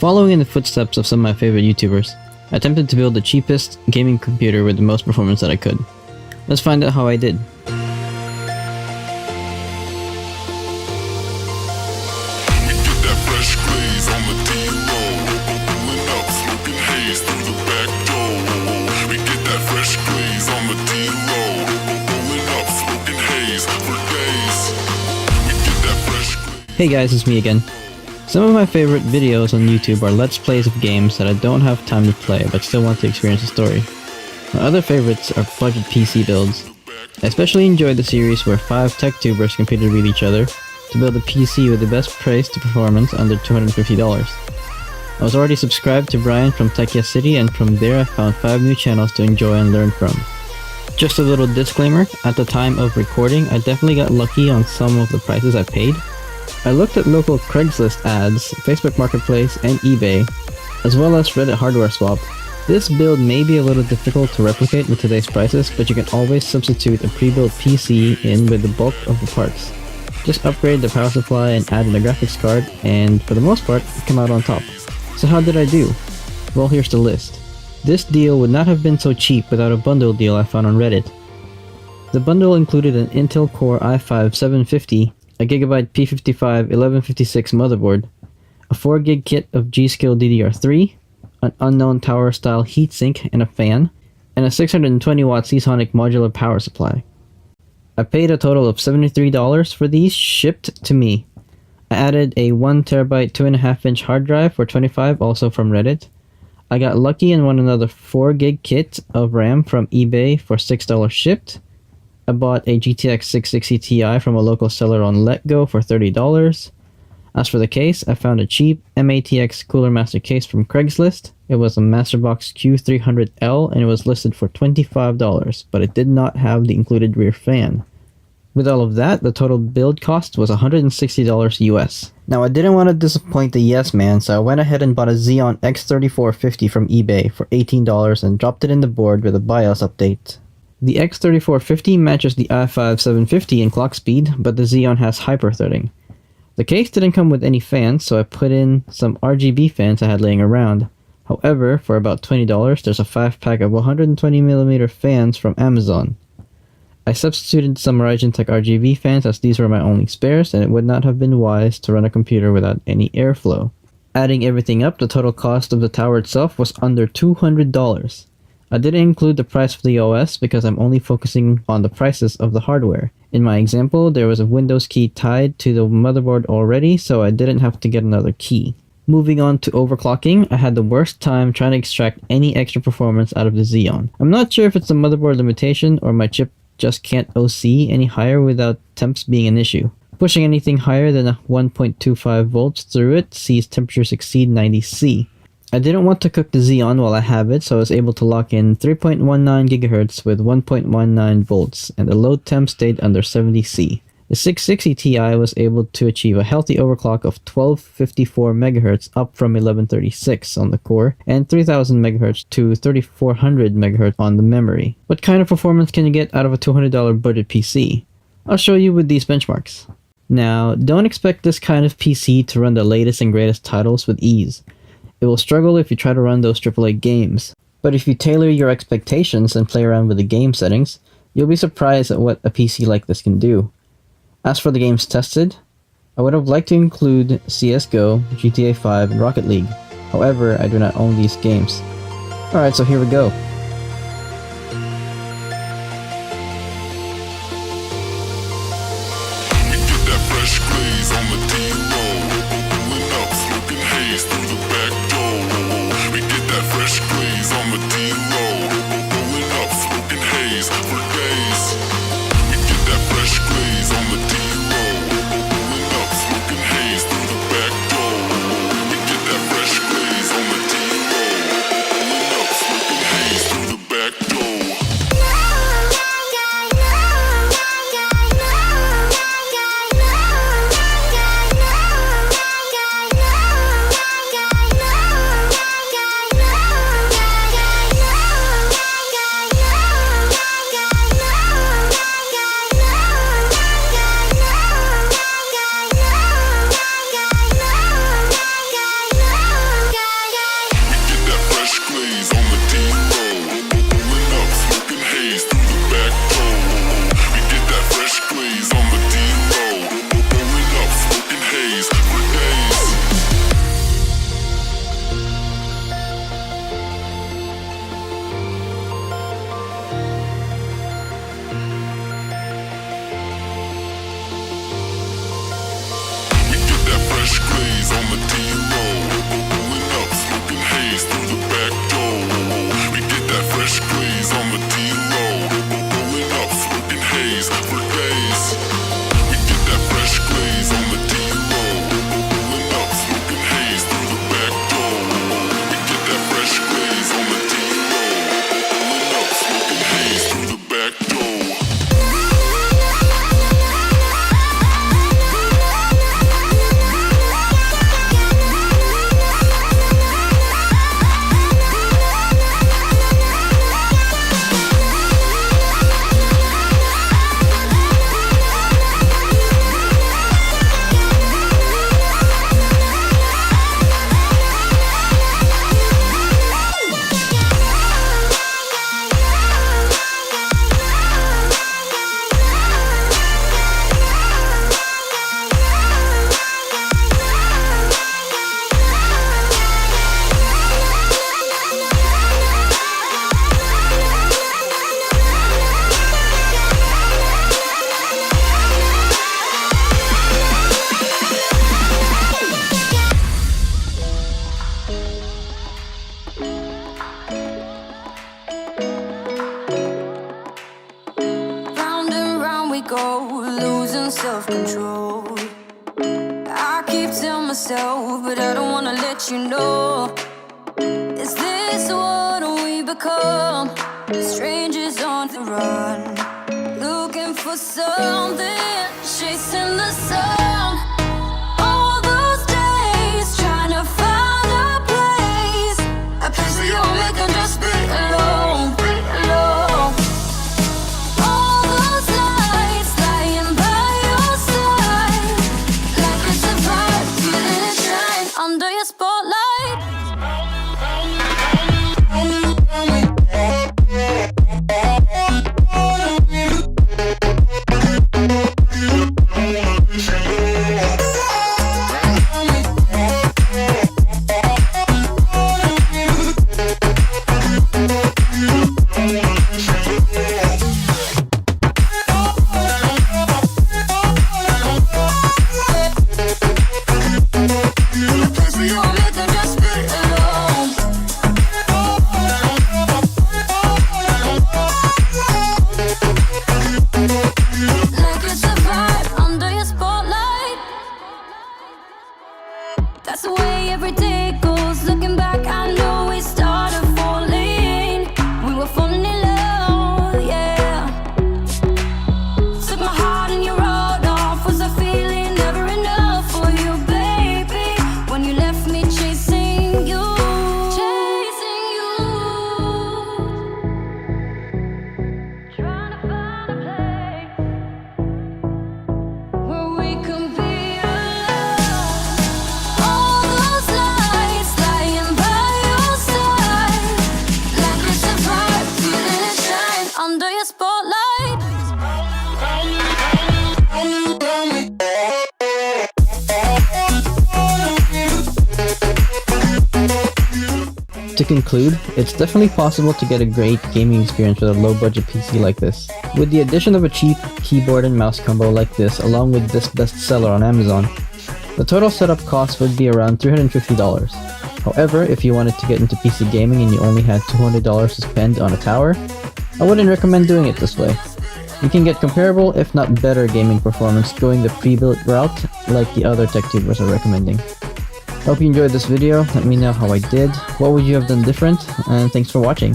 Following in the footsteps of some of my favorite YouTubers, I attempted to build the cheapest gaming computer with the most performance that I could. Let's find out how I did. Hey guys, it's me again. Some of my favorite videos on YouTube are Let's Plays of games that I don't have time to play but still want to experience the story. My other favorites are budget PC builds. I especially enjoyed the series where 5 tech tubers competed with each other to build a PC with the best price to performance under $250. I was already subscribed to Brian from TechYESCity, and from there I found 5 new channels to enjoy and learn from. Just a little disclaimer, at the time of recording I definitely got lucky on some of the prices I paid. I looked at local Craigslist ads, Facebook Marketplace, and eBay, as well as Reddit Hardware Swap. This build may be a little difficult to replicate with today's prices, but you can always substitute a pre-built PC in with the bulk of the parts. Just upgrade the power supply and add in a graphics card, and for the most part, come out on top. So how did I do? Well, here's the list. This deal would not have been so cheap without a bundle deal I found on Reddit. The bundle included an Intel Core i5-750, a Gigabyte P55-1156 motherboard, a 4GB kit of G-Skill DDR3, an unknown tower style heatsink and a fan, and a 620-watt Seasonic modular power supply. I paid a total of $73 for these, shipped to me. I added a 1TB 2.5-inch hard drive for $25, also from Reddit. I got lucky and won another 4GB kit of RAM from eBay for $6 shipped. I bought a GTX 660 Ti from a local seller on LetGo for $30. As for the case, I found a cheap MATX Cooler Master case from Craigslist. It was a Masterbox Q300L and it was listed for $25, but it did not have the included rear fan. With all of that, the total build cost was $160 US. Now I didn't want to disappoint the yes man, so I went ahead and bought a Xeon X3450 from eBay for $18 and dropped it in the board with a BIOS update. The X3450 matches the i5-750 in clock speed, but the Xeon has hyper-threading. The case didn't come with any fans, so I put in some RGB fans I had laying around. However, for about $20, there's a 5-pack of 120mm fans from Amazon. I substituted some Horizon Tech RGB fans as these were my only spares, and it would not have been wise to run a computer without any airflow. Adding everything up, the total cost of the tower itself was under $200. I didn't include the price for the OS because I'm only focusing on the prices of the hardware. In my example, there was a Windows key tied to the motherboard already, so I didn't have to get another key. Moving on to overclocking, I had the worst time trying to extract any extra performance out of the Xeon. I'm not sure if it's a motherboard limitation or my chip just can't OC any higher without temps being an issue. Pushing anything higher than a 1.25 volts through it sees temperatures exceed 90°C. I didn't want to cook the Xeon while I have it, so I was able to lock in 3.19 GHz with 1.19 volts, and the load temp stayed under 70°C. The 660 Ti was able to achieve a healthy overclock of 1254 MHz up from 1136 on the core, and 3000 MHz to 3400 MHz on the memory. What kind of performance can you get out of a $200 budget PC? I'll show you with these benchmarks. Now, don't expect this kind of PC to run the latest and greatest titles with ease. It will struggle if you try to run those AAA games. But if you tailor your expectations and play around with the game settings, you'll be surprised at what a PC like this can do. As for the games tested, I would have liked to include CSGO, GTA 5, and Rocket League. However, I do not own these games. Alright, so here we go. self-control. I keep telling myself, but I don't wanna let you know. Is this what we become? Strangers on the run, looking for something, chasing the sun. All those days trying to find a place where you and me can just be alone, be alone. All those nights lying by your side, like it's a vibe, feeling it shine under your spotlight. That's the way every day goes. Looking back, I know we started falling. We were falling in love, yeah. Took my heart and you rode off. Was a feeling never enough for you, baby? When you left me chasing you, chasing you. Trying to find a place where we can be. Under your spotlight. To conclude, it's definitely possible to get a great gaming experience with a low-budget PC like this. With the addition of a cheap keyboard and mouse combo like this, along with this bestseller on Amazon, the total setup cost would be around $350. However, if you wanted to get into PC gaming and you only had $200 to spend on a tower, I wouldn't recommend doing it this way. You can get comparable, if not better, gaming performance going the pre-built route like the other tech tubers are recommending. Hope you enjoyed this video. Let me know how I did, what would you have done different, and thanks for watching.